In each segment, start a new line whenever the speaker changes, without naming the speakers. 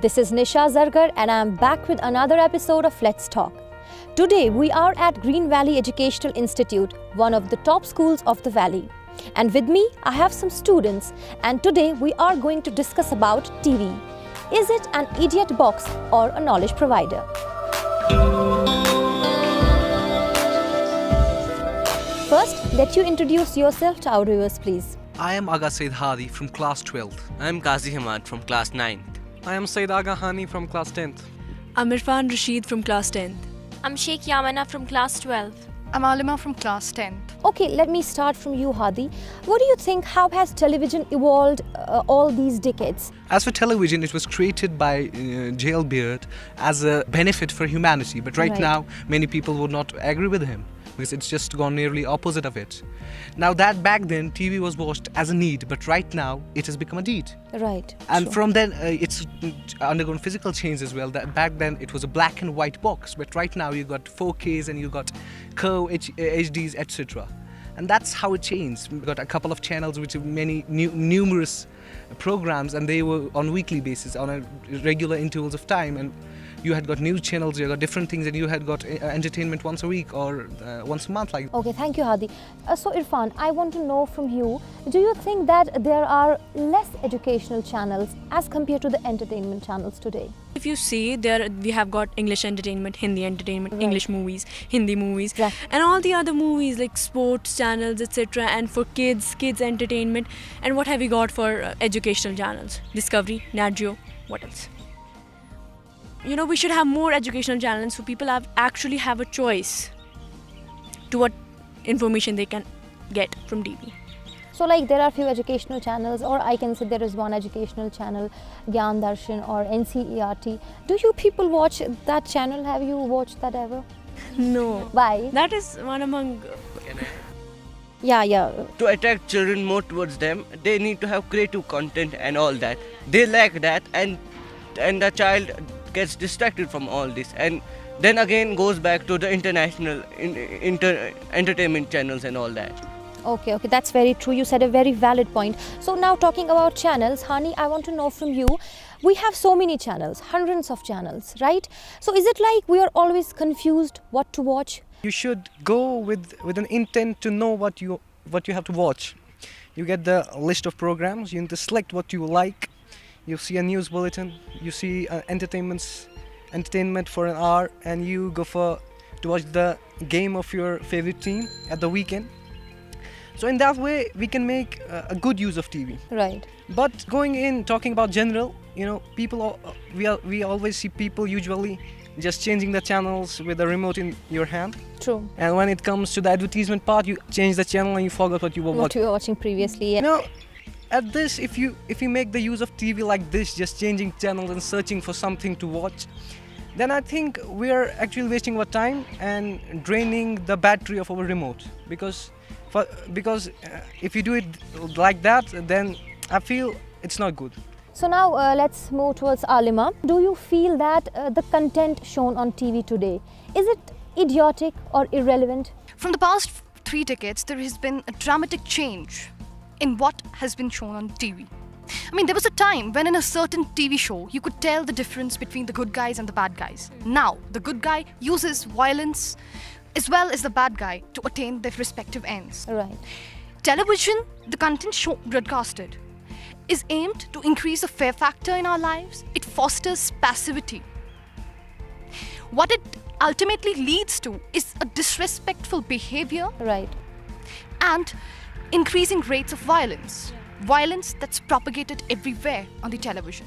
This is Nisha Zargar and I am back with another episode of Let's Talk. Today we are at Green Valley Educational Institute, one of the top schools of the valley. And with me I have some students, and today we are going to discuss about TV. Is it an idiot box or a knowledge provider? First, let you introduce yourself to our viewers, please.
I am Aga Said Hadi from class 12th.
I am Qazi Hamad from class 9th.
I am Said Aga Hani from class 10th.
I'm Irfan Rashid from class 10th.
I'm Sheikh Yamana from class 12.
I'm Alima from class 10th.
Okay, let me start from you, Hadi. What do you think, how has television evolved all these decades?
As for television, it was created by Jailbeard as a benefit for humanity. But right now, many people would not agree with him, because it's just gone nearly opposite of it. Now that back then TV was watched as a need, but right now it has become a deed.
Right.
And from then it's undergone physical change as well. That back then it was a black and white box, but right now you got 4Ks and you got curve HDs, etc. And that's how it changed. We got a couple of channels which have numerous programs, and they were on weekly basis, on a regular intervals of time, and you had got news channels, you got different things, and you had got entertainment once a week or once a month.
Okay, thank you, Hadi. So Irfan, I want to know from you, do you think that there are less educational channels as compared to the entertainment channels today?
If you see, we have got English entertainment, Hindi entertainment, English movies, Hindi movies, and all the other movies like sports channels, etc. And for kids entertainment. And what have we got for educational channels? Discovery, Nat Geo, what else? You know, we should have more educational channels so people actually have a choice to what information they can get from TV.
So like there are few educational channels, or I can say there is one educational channel, Gyan Darshan or NCERT. Do you people watch that channel? Have you watched that ever?
No.
Why?
That is one among...
Yeah.
To attract children more towards them, they need to have creative content and all that. They lack that, and the child gets distracted from all this, and then again goes back to the international entertainment channels and all that.
Okay, that's very true. You said a very valid point. So now talking about channels, Hani, I want to know from you, we have so many channels, hundreds of channels, right? So is it like we are always confused what to watch?
You should go with an intent to know what you have to watch. You get the list of programs, you need to select what you like. You see a news bulletin, you see entertainment for an hour, and you go to watch the game of your favorite team at the weekend. So in that way, we can make a good use of TV.
Right.
But talking about general, you know, we always see people usually just changing the channels with the remote in your hand.
True.
And when it comes to the advertisement part, you change the channel and you forgot what you were watching.
What you were watching previously. Yeah.
You know, at this, if you make the use of TV like this, just changing channels and searching for something to watch, then I think we're actually wasting our time and draining the battery of our remote. Because if you do it like that, then I feel it's not good.
So now let's move towards Alima. Do you feel that the content shown on TV today, is it idiotic or irrelevant?
From the past 3 decades, there has been a dramatic change in what has been shown on TV. I mean, there was a time when in a certain TV show, you could tell the difference between the good guys and the bad guys. Now, the good guy uses violence as well as the bad guy to attain their respective ends.
Right.
Television, the content broadcasted, is aimed to increase the fear factor in our lives. It fosters passivity. What it ultimately leads to is a disrespectful behavior.
Right.
And increasing rates of violence. Violence that's propagated everywhere on the television.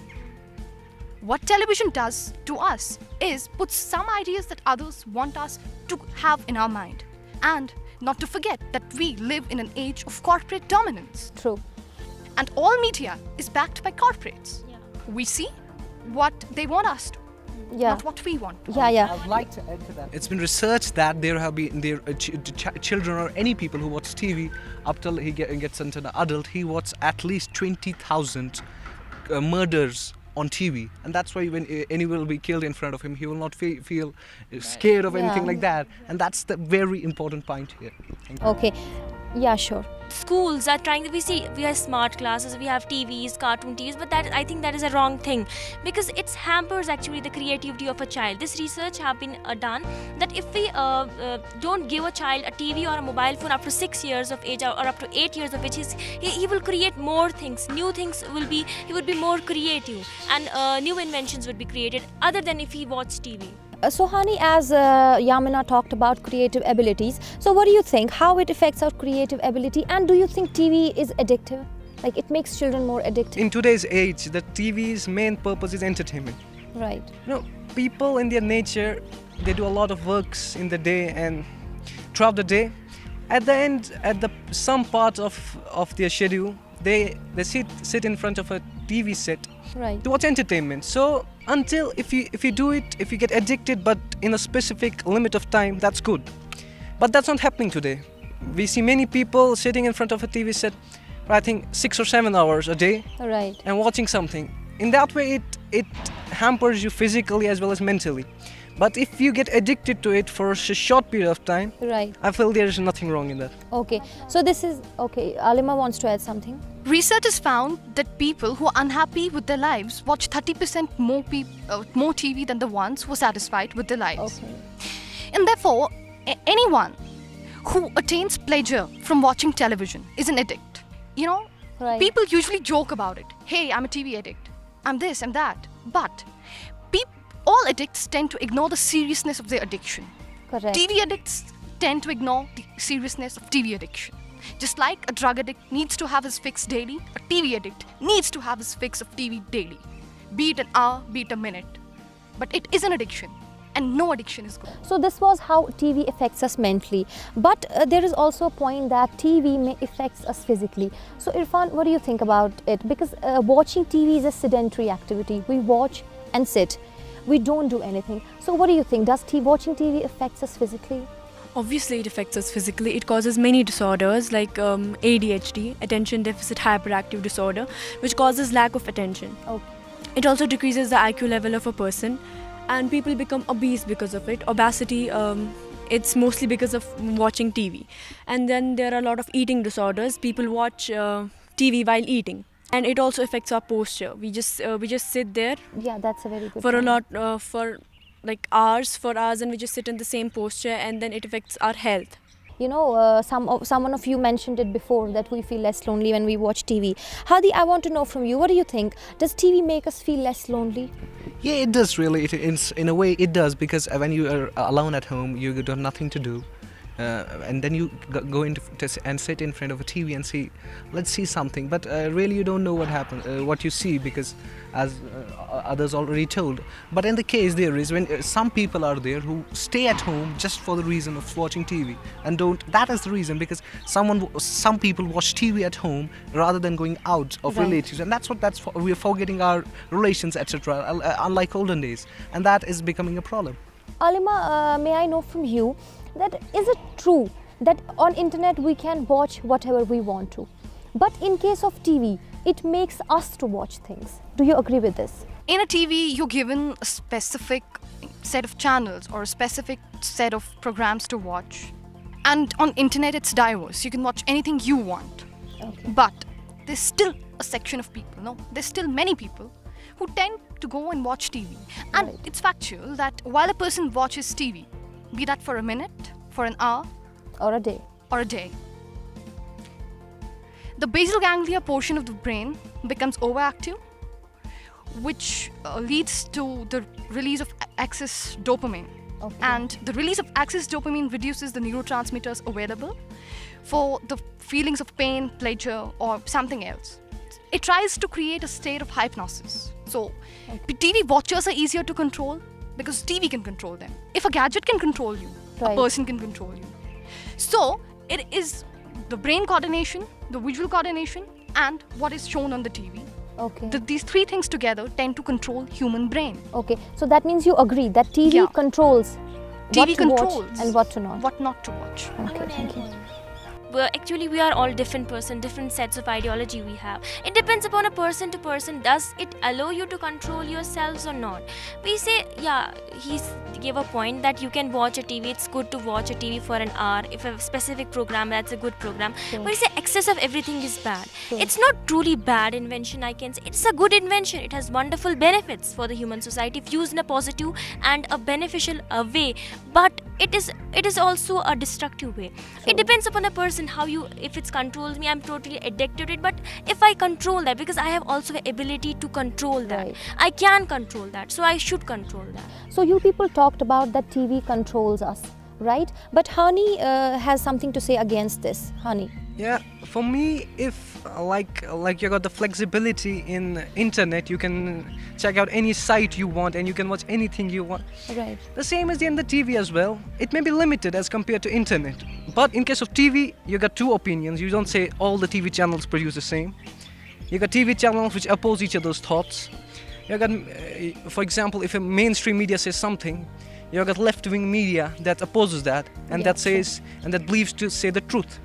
What television does to us is put some ideas that others want us to have in our mind. And not to forget that we live in an age of corporate dominance.
True.
And all media is backed by corporates. Yeah. We see what they want us to, not what we want.
Yeah.
I'd like to add to that.
It's been researched that there have been children or any people who watch TV up till he gets into an adult, he watches at least 20,000 murders on TV, and that's why when anyone will be killed in front of him, he will not feel scared of anything like that, and that's the very important point here.
Okay. Yeah, sure.
Schools are trying to, we have smart classes, we have TVs, cartoon TVs, but that, I think that is a wrong thing, because it hampers actually the creativity of a child. This research have been done that if we don't give a child a TV or a mobile phone up to 6 years of age, or up to 8 years of age, he will create more things, new things he would be more creative, and new inventions would be created other than if he watched TV.
Sohani, as Yamina talked about creative abilities, so what do you think? How it affects our creative ability, and do you think TV is addictive? Like it makes children more addictive?
In today's age, the TV's main purpose is entertainment.
Right.
People in their nature, they do a lot of works in the day and throughout the day. At the end, some part of their schedule, they sit in front of a TV set
Right.
to watch entertainment. So until if you do it, if you get addicted, but in a specific limit of time, that's good. But that's not happening today. We see many people sitting in front of a TV set, I think 6 or 7 hours a day,
Right.
and watching something. In that way, it hampers you physically as well as mentally. But if you get addicted to it for a short period of time,
Right.
I feel there is nothing wrong in that.
Okay. So this is okay. Alima wants to add something.
Research has found that people who are unhappy with their lives watch 30% more TV than the ones who are satisfied with their lives.
Okay.
And therefore, anyone who attains pleasure from watching television is an addict.
Right.
People usually joke about it. Hey, I'm a TV addict. I'm this, I'm that. But all addicts tend to ignore the seriousness of their addiction.
Correct.
TV addicts tend to ignore the seriousness of TV addiction. Just like a drug addict needs to have his fix daily, a TV addict needs to have his fix of TV daily. Be it an hour, be it a minute. But it is an addiction, and no addiction is good.
So this was how TV affects us mentally. But there is also a point that TV may affects us physically. So Irfan, what do you think about it? Because watching TV is a sedentary activity. We watch and sit. We don't do anything. So what do you think? Does watching TV affects us physically?
Obviously, it affects us physically. It causes many disorders like ADHD, attention deficit hyperactive disorder, which causes lack of attention.
Okay.
It also decreases the IQ level of a person, and people become obese because of it. Obesity, it's mostly because of watching TV. And then there are a lot of eating disorders. People watch TV while eating, and it also affects our posture. We just sit there
Yeah, that's a very good
for
point.
for hours, and we just sit in the same posture, and then it affects our health.
Someone of you mentioned it before that we feel less lonely when we watch TV. Hadi, I want to know from you, what do you think? Does TV make us feel less lonely?
Yeah, it does really. In a way, it does, because when you are alone at home, you have nothing to do. And then you go and sit in front of a TV and see, let's see something. But really, you don't know what happens, what you see, because as others already told. But in the case there is, when some people are there who stay at home just for the reason of watching TV and don't. That is the reason, because some people watch TV at home rather than going out of
Right.
relatives, and we are forgetting our relations, etc. Unlike olden days, and that is becoming a problem.
Alima, may I know from you that is it true that on internet we can watch whatever we want to, but in case of TV it makes us to watch things? Do you agree with this?
In a TV, you're given a specific set of channels or a specific set of programs to watch. And on internet, it's diverse. You can watch anything you want.
Okay.
But there's still a section of people, there's still many people who tend to go and watch TV. And
Right.
it's factual that while a person watches TV, be that for a minute, for an hour,
Or a day?
or a day, the basal ganglia portion of the brain becomes overactive, which leads to the release of excess dopamine.
Okay.
And the release of excess dopamine reduces the neurotransmitters available for the feelings of pain, pleasure, or something else. It tries to create a state of hypnosis. So, TV watchers are easier to control because TV can control them. If a gadget can control you,
Right.
a person can control you. So, it is the brain coordination, the visual coordination, and what is shown on the TV.
Okay.
These three things together tend to control human brain.
Okay. So that means you agree that TV
Yeah.
controls
TV
what to watch
controls
and what to not.
what not to watch.
Okay, thank you.
actually we are all different person, different sets of ideology we have. It depends upon a person to person. Does it allow you to control yourselves or not? We say, yeah, he gave a point that you can watch a TV. It's good to watch a TV for an hour. If a specific program, that's a good program.
Sure.
But we say excess of everything is bad.
Sure.
It's not truly bad invention, I can say. It's a good invention. It has wonderful benefits for the human society if used in a positive and a beneficial way. But it is also a destructive way.
Sure.
It depends upon the person how you, if it controls me, I'm totally addicted to it. But if I control that, because I have also the ability to control that,
Right.
I can control that, so I should control that.
So you people talked about that TV controls us, right? But Hani has something to say against this. Hani.
Yeah, for me, if like you got the flexibility in internet, you can check out any site you want and you can watch anything you want.
Right.
The same is in the TV as well. It may be limited as compared to internet, but in case of TV, you got two opinions. You don't say all the TV channels produce the same. You got TV channels which oppose each other's thoughts. You got, for example, if a mainstream media says something, you got left-wing media that opposes that and
Yeah,
that says and that believes to say the truth.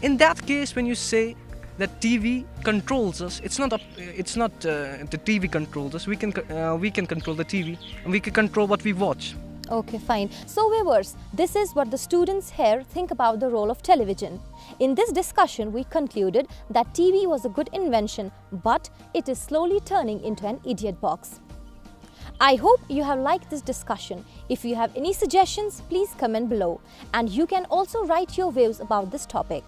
In that case, when you say that TV controls us, it's not the TV controls us. We can control the TV and we can control what we watch.
Okay, fine. So viewers, this is what the students here think about the role of television. In this discussion, we concluded that TV was a good invention, but it is slowly turning into an idiot box. I hope you have liked this discussion. If you have any suggestions, please comment below. And you can also write your views about this topic.